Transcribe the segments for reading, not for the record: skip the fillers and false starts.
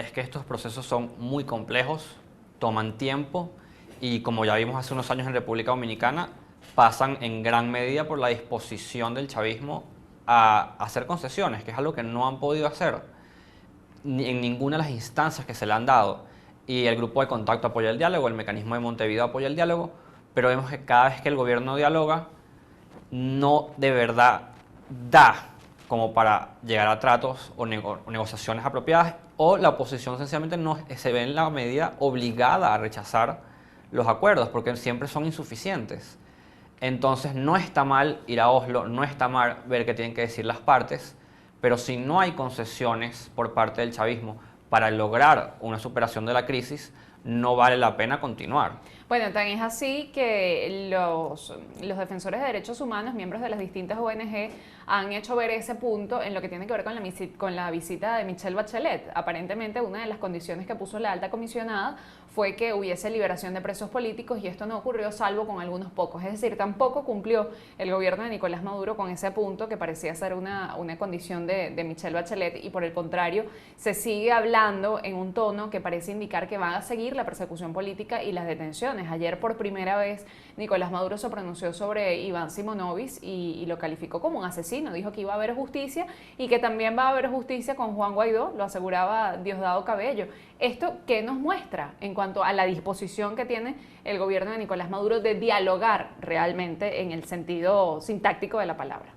es que estos procesos son muy complejos, toman tiempo y, como ya vimos hace unos años en República Dominicana, pasan en gran medida por la disposición del chavismo a hacer concesiones, que es algo que no han podido hacer en ninguna de las instancias que se le han dado. Y el grupo de contacto apoya el diálogo, el mecanismo de Montevideo apoya el diálogo, pero vemos que cada vez que el gobierno dialoga, no de verdad da como para llegar a tratos o negociaciones apropiadas, o la oposición sencillamente no se ve en la medida obligada a rechazar los acuerdos porque siempre son insuficientes. Entonces no está mal ir a Oslo, no está mal ver qué tienen que decir las partes, pero si no hay concesiones por parte del chavismo para lograr una superación de la crisis, no vale la pena continuar. Bueno, tan es así que los defensores de derechos humanos, miembros de las distintas ONG, han hecho ver ese punto en lo que tiene que ver con la visita de Michelle Bachelet. Aparentemente, una de las condiciones que puso la alta comisionada fue que hubiese liberación de presos políticos, y esto no ocurrió salvo con algunos pocos. Es decir, tampoco cumplió el gobierno de Nicolás Maduro con ese punto que parecía ser una condición de Michelle Bachelet, y por el contrario, se sigue hablando en un tono que parece indicar que van a seguir la persecución política y las detenciones. Ayer, por primera vez, Nicolás Maduro se pronunció sobre Iván Simonovic y lo calificó como un asesino. Dijo que iba a haber justicia y que también va a haber justicia con Juan Guaidó, lo aseguraba Diosdado Cabello. ¿Esto qué nos muestra en cuanto a la disposición que tiene el gobierno de Nicolás Maduro de dialogar realmente en el sentido sintáctico de la palabra?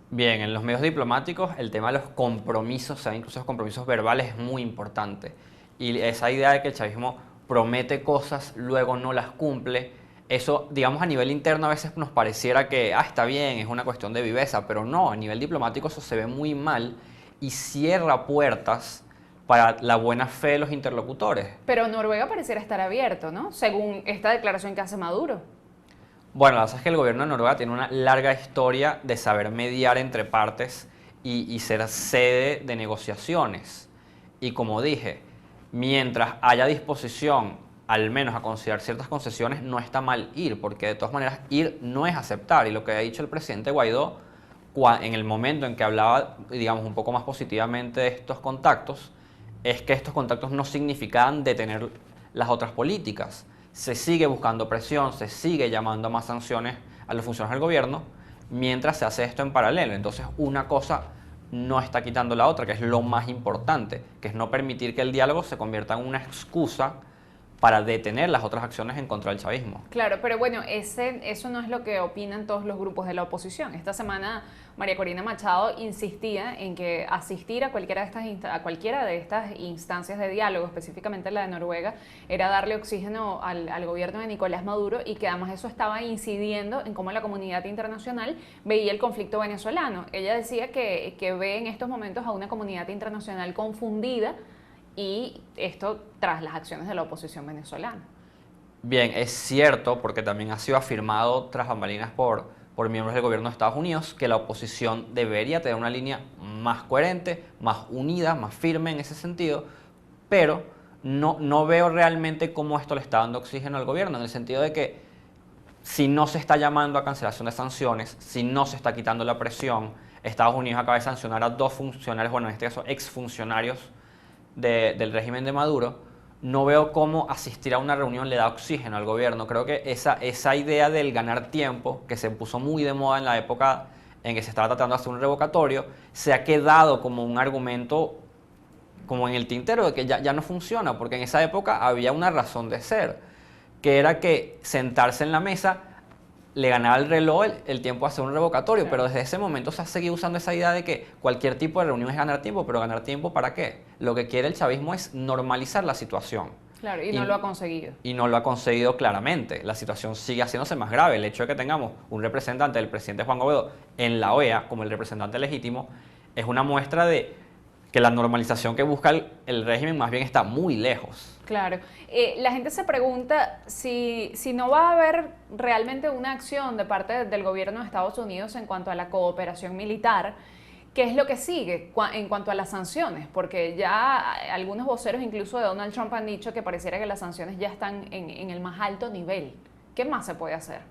Bien, en los medios diplomáticos el tema de los compromisos, o sea, incluso los compromisos verbales, es muy importante. Y esa idea de que el chavismo promete cosas, luego no las cumple, eso, digamos, a nivel interno a veces nos pareciera que, está bien, es una cuestión de viveza, pero no, a nivel diplomático eso se ve muy mal y cierra puertas para la buena fe de los interlocutores. Pero Noruega pareciera estar abierto, ¿no? Según esta declaración que hace Maduro. Bueno, la verdad es que el gobierno de Noruega tiene una larga historia de saber mediar entre partes y ser sede de negociaciones. Y como dije, mientras haya disposición al menos a considerar ciertas concesiones, no está mal ir, porque de todas maneras ir no es aceptar. Y lo que ha dicho el presidente Guaidó en el momento en que hablaba, digamos, un poco más positivamente de estos contactos, es que estos contactos no significaban detener las otras políticas. Se sigue buscando presión, se sigue llamando a más sanciones a los funcionarios del gobierno, mientras se hace esto en paralelo. Entonces una cosa no está quitando la otra, que es lo más importante, que es no permitir que el diálogo se convierta en una excusa para detener las otras acciones en contra del chavismo. Claro, pero bueno, eso no es lo que opinan todos los grupos de la oposición. Esta semana María Corina Machado insistía en que asistir a cualquiera de estas instancias de diálogo, específicamente la de Noruega, era darle oxígeno al gobierno de Nicolás Maduro, y que además eso estaba incidiendo en cómo la comunidad internacional veía el conflicto venezolano. Ella decía que ve en estos momentos a una comunidad internacional confundida, y esto tras las acciones de la oposición venezolana. Bien, es cierto, porque también ha sido afirmado tras bambalinas por miembros del gobierno de Estados Unidos, que la oposición debería tener una línea más coherente, más unida, más firme en ese sentido, pero no veo realmente cómo esto le está dando oxígeno al gobierno, en el sentido de que si no se está llamando a cancelación de sanciones, si no se está quitando la presión, Estados Unidos acaba de sancionar a 2 funcionarios, bueno, en este caso exfuncionarios del régimen de Maduro, no veo cómo asistir a una reunión le da oxígeno al gobierno. Creo que esa idea del ganar tiempo, que se puso muy de moda en la época en que se estaba tratando de hacer un revocatorio, se ha quedado como un argumento como en el tintero de que ya no funciona, porque en esa época había una razón de ser, que era que sentarse en la mesa le ganaba el reloj el tiempo a hacer un revocatorio, pero desde ese momento se ha seguido usando esa idea de que cualquier tipo de reunión es ganar tiempo, pero ¿ganar tiempo para qué? Lo que quiere el chavismo es normalizar la situación. Claro, y no lo ha conseguido. Y no lo ha conseguido claramente. La situación sigue haciéndose más grave. El hecho de que tengamos un representante del presidente Juan Guaidó en la OEA como el representante legítimo es una muestra de que la normalización que busca el régimen más bien está muy lejos. Claro. La gente se pregunta si no va a haber realmente una acción de parte del gobierno de Estados Unidos en cuanto a la cooperación militar. ¿Qué es lo que sigue en cuanto a las sanciones? Porque ya algunos voceros, incluso de Donald Trump, han dicho que pareciera que las sanciones ya están en el más alto nivel. ¿Qué más se puede hacer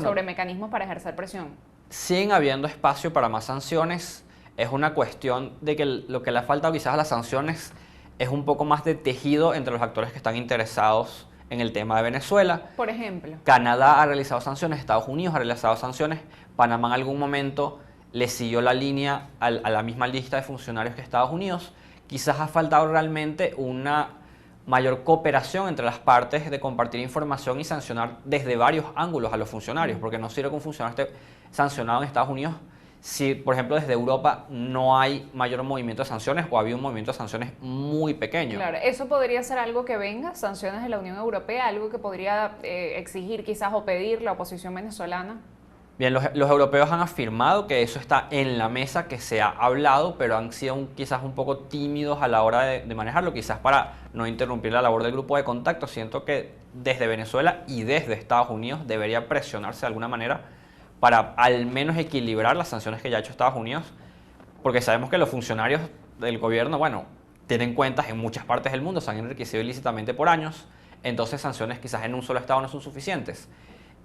sobre mecanismos para ejercer presión? Siguen habiendo espacio para más sanciones. Es una cuestión de que lo que le ha faltado quizás a las sanciones es un poco más de tejido entre los actores que están interesados en el tema de Venezuela. Por ejemplo. Canadá ha realizado sanciones, Estados Unidos ha realizado sanciones, Panamá en algún momento le siguió la línea a la misma lista de funcionarios que Estados Unidos. Quizás ha faltado realmente una mayor cooperación entre las partes de compartir información y sancionar desde varios ángulos a los funcionarios, porque no sirve que un funcionario esté sancionado en Estados Unidos si, por ejemplo, desde Europa no hay mayor movimiento de sanciones o había un movimiento de sanciones muy pequeño. Claro, eso podría ser algo que venga, sanciones de la Unión Europea, algo que podría exigir quizás o pedir la oposición venezolana. Bien, los europeos han afirmado que eso está en la mesa, que se ha hablado, pero han sido quizás un poco tímidos a la hora de manejarlo, quizás para no interrumpir la labor del grupo de contacto. Siento que desde Venezuela y desde Estados Unidos debería presionarse de alguna manera para al menos equilibrar las sanciones que ya ha hecho Estados Unidos, porque sabemos que los funcionarios del gobierno, bueno, tienen cuentas en muchas partes del mundo, se han enriquecido ilícitamente por años, entonces sanciones quizás en un solo estado no son suficientes.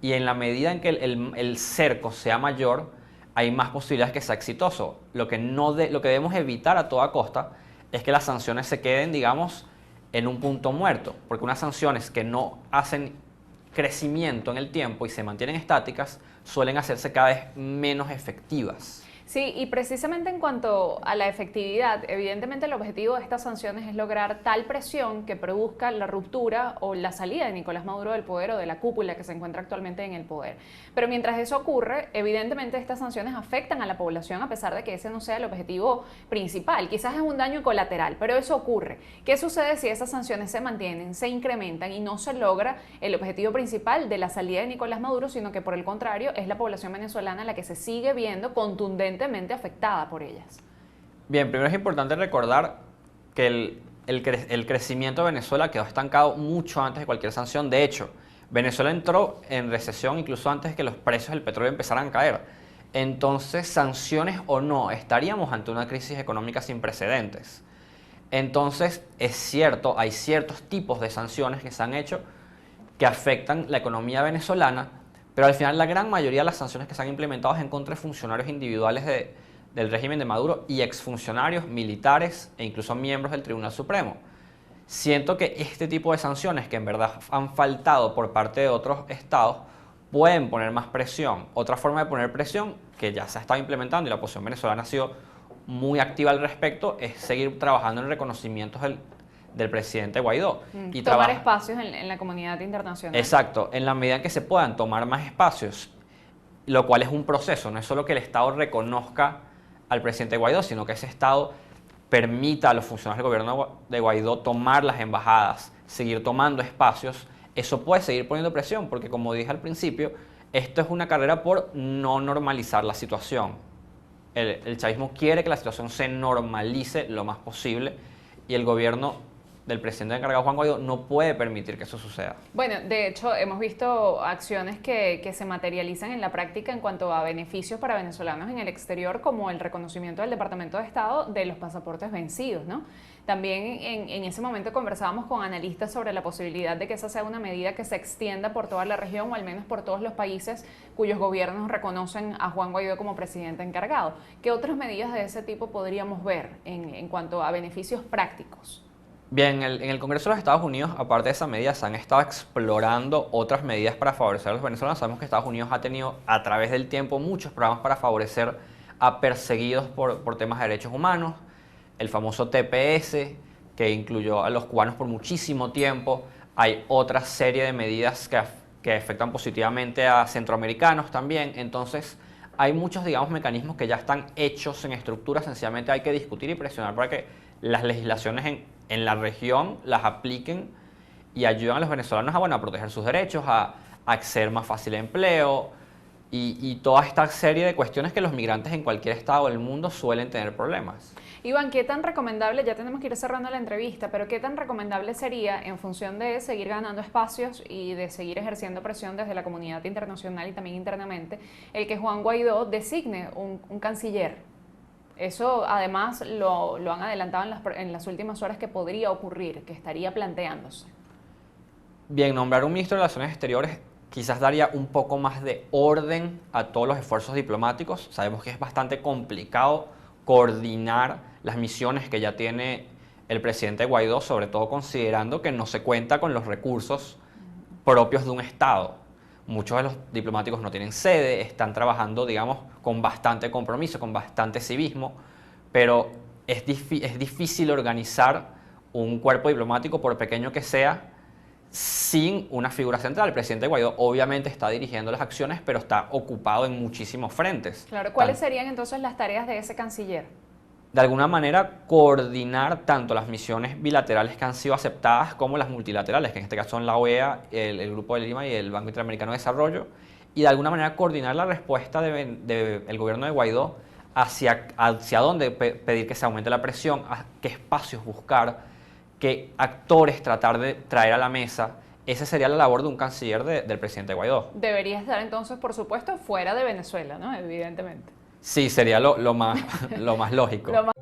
Y en la medida en que el cerco sea mayor, hay más posibilidades que sea exitoso. Lo que debemos evitar a toda costa es que las sanciones se queden, digamos, en un punto muerto, porque unas sanciones que no hacen crecimiento en el tiempo y se mantienen estáticas suelen hacerse cada vez menos efectivas. Sí, y precisamente en cuanto a la efectividad, evidentemente el objetivo de estas sanciones es lograr tal presión que produzca la ruptura o la salida de Nicolás Maduro del poder o de la cúpula que se encuentra actualmente en el poder. Pero mientras eso ocurre, evidentemente estas sanciones afectan a la población a pesar de que ese no sea el objetivo principal. Quizás es un daño colateral, pero eso ocurre. ¿Qué sucede si esas sanciones se mantienen, se incrementan y no se logra el objetivo principal de la salida de Nicolás Maduro, sino que por el contrario es la población venezolana la que se sigue viendo contundente afectada por ellas? Bien, primero es importante recordar que el crecimiento de Venezuela quedó estancado mucho antes de cualquier sanción. De hecho, Venezuela entró en recesión incluso antes de que los precios del petróleo empezaran a caer. Entonces, sanciones o no, estaríamos ante una crisis económica sin precedentes. Entonces, es cierto, hay ciertos tipos de sanciones que se han hecho que afectan la economía venezolana, pero al final la gran mayoría de las sanciones que se han implementado es en contra de funcionarios individuales del régimen de Maduro y exfuncionarios, militares e incluso miembros del Tribunal Supremo. Siento que este tipo de sanciones que en verdad han faltado por parte de otros estados pueden poner más presión. Otra forma de poner presión que ya se ha estado implementando y la oposición venezolana ha sido muy activa al respecto es seguir trabajando en reconocimientos del presidente Guaidó. Y tomar espacios en la comunidad internacional. Exacto, en la medida en que se puedan tomar más espacios, lo cual es un proceso, no es solo que el Estado reconozca al presidente Guaidó, sino que ese Estado permita a los funcionarios del gobierno de Guaidó tomar las embajadas, seguir tomando espacios. Eso puede seguir poniendo presión, porque como dije al principio, esto es una carrera por no normalizar la situación. El chavismo quiere que la situación se normalice lo más posible y el gobierno del presidente encargado Juan Guaidó no puede permitir que eso suceda. Bueno, de hecho hemos visto acciones que se materializan en la práctica en cuanto a beneficios para venezolanos en el exterior, como el reconocimiento del Departamento de Estado de los pasaportes vencidos, ¿no? También en ese momento conversábamos con analistas sobre la posibilidad de que esa sea una medida que se extienda por toda la región o al menos por todos los países cuyos gobiernos reconocen a Juan Guaidó como presidente encargado. ¿Qué otras medidas de ese tipo podríamos ver en cuanto a beneficios prácticos? Bien, en el Congreso de los Estados Unidos, aparte de esas medidas, se han estado explorando otras medidas para favorecer a los venezolanos. Sabemos que Estados Unidos ha tenido a través del tiempo muchos programas para favorecer a perseguidos por temas de derechos humanos. El famoso TPS, que incluyó a los cubanos por muchísimo tiempo. Hay otra serie de medidas que afectan positivamente a centroamericanos también. Entonces, hay muchos, digamos, mecanismos que ya están hechos en estructura. Sencillamente hay que discutir y presionar para que las legislaciones en la región las apliquen y ayuden a los venezolanos a proteger sus derechos, a acceder más fácil a empleo y toda esta serie de cuestiones que los migrantes en cualquier estado del mundo suelen tener problemas. Iván, ¿qué tan recomendable, ya tenemos que ir cerrando la entrevista, pero qué tan recomendable sería en función de seguir ganando espacios y de seguir ejerciendo presión desde la comunidad internacional y también internamente, el que Juan Guaidó designe un canciller? Eso además lo han adelantado en las últimas horas que podría ocurrir, que estaría planteándose. Bien, nombrar un ministro de Relaciones Exteriores quizás daría un poco más de orden a todos los esfuerzos diplomáticos. Sabemos que es bastante complicado coordinar las misiones que ya tiene el presidente Guaidó, sobre todo considerando que no se cuenta con los recursos propios de un Estado. Muchos de los diplomáticos no tienen sede, están trabajando, digamos, con bastante compromiso, con bastante civismo, pero es difícil organizar un cuerpo diplomático, por pequeño que sea, sin una figura central. El presidente Guaidó obviamente está dirigiendo las acciones, pero está ocupado en muchísimos frentes. Claro, ¿cuáles serían entonces las tareas de ese canciller? De alguna manera, coordinar tanto las misiones bilaterales que han sido aceptadas como las multilaterales, que en este caso son la OEA, el Grupo de Lima y el Banco Interamericano de Desarrollo, y de alguna manera coordinar la respuesta del gobierno de Guaidó hacia dónde pedir que se aumente la presión, a qué espacios buscar, qué actores tratar de traer a la mesa. Esa sería la labor de un canciller del presidente Guaidó. Debería estar entonces, por supuesto, fuera de Venezuela, ¿no? Evidentemente. Sí, sería lo más lógico. Lo más